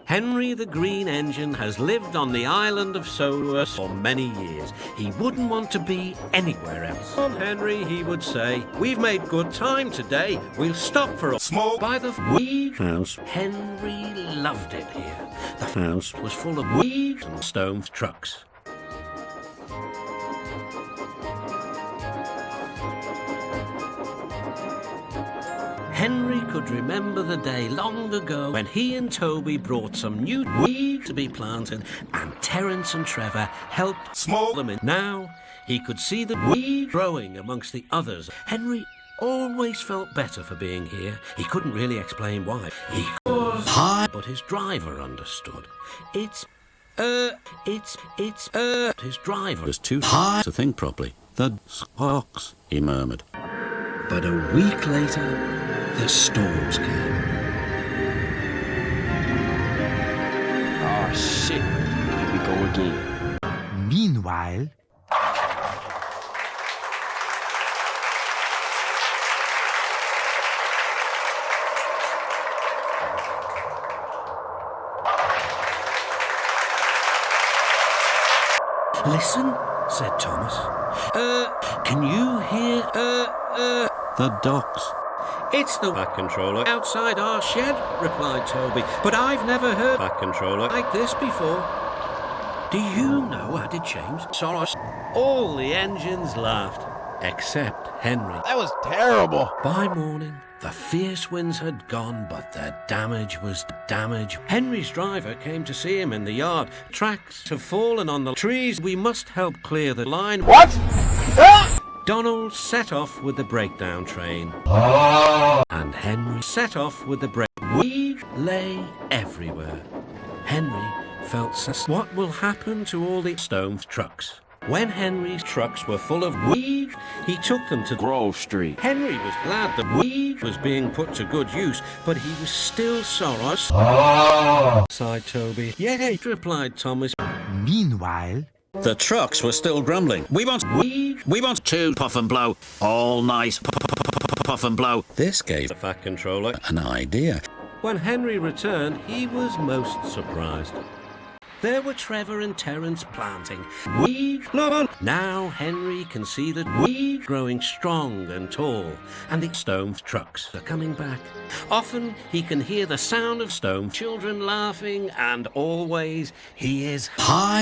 Henry the Green Engine has lived on the island of Solus for many years. He wouldn't want to be anywhere else. Come on, Henry, he would say, we've made good time today. We'll stop for a smoke by the weed house. Henry loved it here. The house was full of weeds and stone trucks. Henry could remember the day long ago when he and Toby brought some new weed to be planted and Terence and Trevor helped smoke them in. Now he could see the weed growing amongst the others. Henry always felt better for being here. He couldn't really explain why. He was high, but his driver understood. His driver was too high to think properly. The squawks, he murmured. But a week later, the storms came. Oh, shit. Here we go again. Meanwhile... Listen, said Thomas. Can you hear, The docks. It's the back controller outside our shed, replied Toby. But I've never heard a back controller like this before. Do you know, added James, Soros? All the engines laughed, except Henry. That was terrible. By morning, the fierce winds had gone, but the damage was damage. Henry's driver came to see him in the yard. Tracks have fallen on the trees. We must help clear the line. What? Donald set off with the breakdown train. And Henry set off with the break. Weed lay everywhere. Henry felt what will happen to all the stone trucks? When Henry's trucks were full of weed, he took them to Grove Street. Henry was glad the weed was being put to good use, but he was still sorry, sighed Toby. Yet, replied Thomas. Meanwhile... The trucks were still grumbling. We want Weed. We want to puff and blow. All nice puff and blow. This gave The fat controller. an idea. When Henry returned, he was most surprised. There were Trevor and Terence planting weed. Now Henry can see the weed growing strong and tall, and the stone trucks are coming back. Often he can hear the sound of stone children laughing, and always he is High